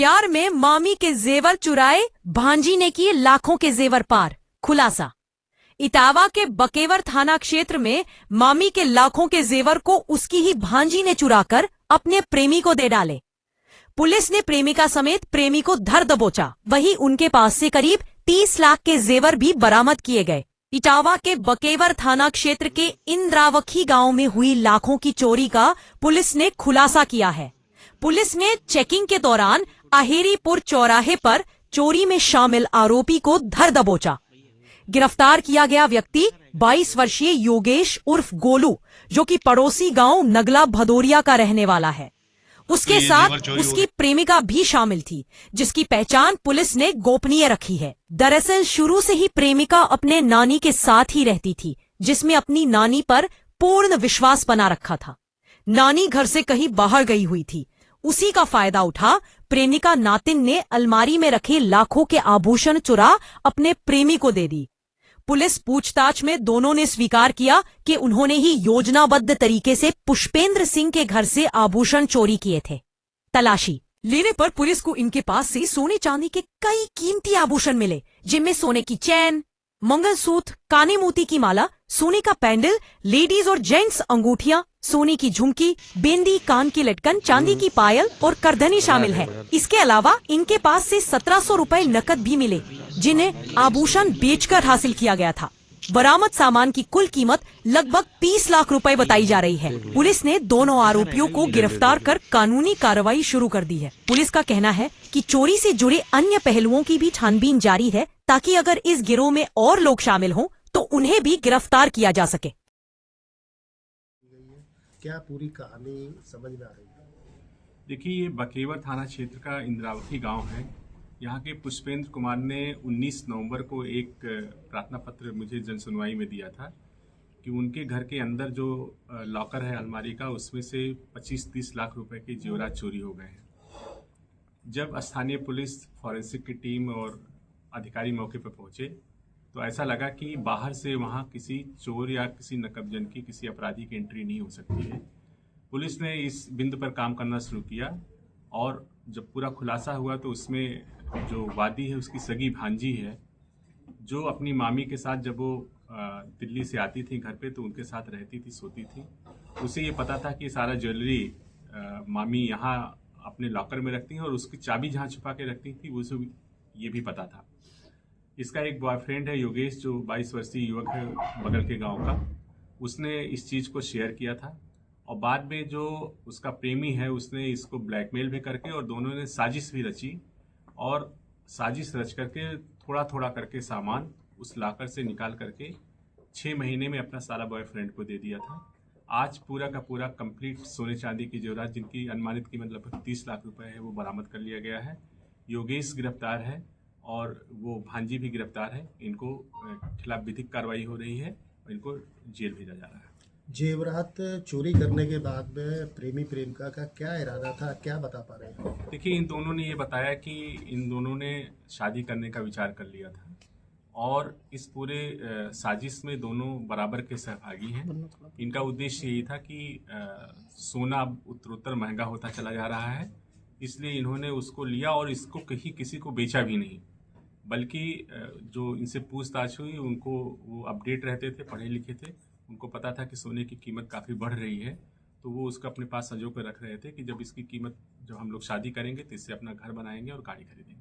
प्यार में मामी के जेवर चुराए, भांजी ने किए लाखों के जेवर पार। खुलासा, इटावा के बकेवर थाना क्षेत्र में मामी के लाखों के जेवर को उसकी ही भांजी ने चुराकर अपने प्रेमी को दे डाले। पुलिस ने प्रेमिका समेत प्रेमी को धर दबोचा। वहीं उनके पास से करीब 30 लाख के जेवर भी बरामद किए गए। इटावा के बकेवर थाना क्षेत्र के इंद्रावखी गांव में हुई लाखों की चोरी का पुलिस ने खुलासा किया है। पुलिस ने चेकिंग के दौरान अहेरीपुर चौराहे पर चोरी में शामिल आरोपी को धर दबोचा। गिरफ्तार किया गया व्यक्ति 22 वर्षीय योगेश उर्फ गोलू, जो कि पड़ोसी गांव नगला भदौरिया का रहने वाला है। उसके साथ उसकी प्रेमिका भी शामिल थी, जिसकी पहचान पुलिस ने गोपनीय रखी है। दरअसल शुरू से ही प्रेमिका अपने नानी के साथ ही रहती थी, जिसमें अपनी नानी पर पूर्ण विश्वास बना रखा था। नानी घर से कहीं बाहर गई हुई थी। उसी का फायदा उठा प्रेमिका नातिन ने अलमारी में रखे लाखों के आभूषण चुरा अपने प्रेमी को दे दी। पुलिस पूछताछ में दोनों ने स्वीकार किया कि उन्होंने ही योजनाबद्ध तरीके से पुष्पेंद्र सिंह के घर से आभूषण चोरी किए थे। तलाशी लेने पर पुलिस को इनके पास से सोने चांदी के कई कीमती आभूषण मिले, जिनमें सोने की चैन, मंगलसूत्र, काने मोती की माला, सोने का पैंडल, लेडीज और जेंट्स अंगूठियां, सोने की झुमकी, बेंदी, कान की लटकन, चांदी की पायल और करधनी शामिल है। इसके अलावा इनके पास से 1700 रुपए नकद भी मिले, जिन्हें आभूषण बेचकर हासिल किया गया था। बरामद सामान की कुल कीमत लगभग 30 लाख रुपए बताई जा रही है। पुलिस ने दोनों आरोपियों को गिरफ्तार कर कानूनी कार्रवाई शुरू कर दी है। पुलिस का कहना है कि चोरी से जुड़े अन्य पहलुओं की भी छानबीन जारी है, ताकि अगर इस गिरोह में और लोग शामिल हों तो उन्हें भी गिरफ्तार किया जा सके। क्या पूरी कहानी समझ में आ रही है? देखिए, ये बकेवर थाना क्षेत्र का इंद्रावती गांव है। यहाँ के पुष्पेंद्र कुमार ने 19 नवंबर को एक प्रार्थना पत्र मुझे जन सुनवाई में दिया था कि उनके घर के अंदर जो लॉकर है अलमारी का, उसमें से 25-30 लाख रुपए के जेवरात चोरी हो गए हैं। जब स्थानीय पुलिस, फॉरेंसिक की टीम और अधिकारी मौके पर पहुंचे तो ऐसा लगा कि बाहर से वहां किसी चोर या किसी नकबजन की, किसी अपराधी की एंट्री नहीं हो सकती है। पुलिस ने इस बिंदु पर काम करना शुरू किया और जब पूरा खुलासा हुआ तो उसमें जो वादी है उसकी सगी भांजी है, जो अपनी मामी के साथ जब वो दिल्ली से आती थी घर पे तो उनके साथ रहती थी, सोती थी। उसे ये पता था कि सारा ज्वेलरी मामी यहाँ अपने लॉकर में रखती हैं और उसकी चाबी जहाँ छुपा के रखती थी उसे ये भी पता था। इसका एक बॉयफ्रेंड है योगेश, जो 22 वर्षीय युवक है बगल के गांव का। उसने इस चीज़ को शेयर किया था और बाद में जो उसका प्रेमी है उसने इसको ब्लैकमेल भी करके और दोनों ने साजिश भी रची और साजिश रच करके थोड़ा थोड़ा करके सामान उस लॉकर से निकाल करके 6 महीने में अपना सारा बॉयफ्रेंड को दे दिया था। आज पूरा का पूरा कंप्लीट सोने चांदी की जेवरात, जिनकी अनुमानित कीमत लगभग 30 लाख रुपए है, वो बरामद कर लिया गया है। योगेश गिरफ्तार है और वो भांजी भी गिरफ्तार है। इनको खिलाफ विधिक कार्रवाई हो रही है और इनको जेल भेजा जा रहा है। जेवरात चोरी करने के बाद में प्रेमी प्रेमिका का क्या इरादा था, क्या बता पा रहे हैं? देखिए, इन दोनों ने ये बताया कि इन दोनों ने शादी करने का विचार कर लिया था और इस पूरे साजिश में दोनों बराबर के सहभागी हैं। इनका उद्देश्य यही था कि सोना उत्तरोत्तर महंगा होता चला जा रहा है, इसलिए इन्होंने उसको लिया और इसको कहीं किसी को बेचा भी नहीं, बल्कि जो इनसे पूछताछ हुई उनको वो अपडेट रहते थे, पढ़े लिखे थे, उनको पता था कि सोने की कीमत काफ़ी बढ़ रही है, तो वो उसको अपने पास संजो कर रख रहे थे कि जब इसकी कीमत, जब हम लोग शादी करेंगे तो इससे अपना घर बनाएंगे और गाड़ी खरीदेंगे।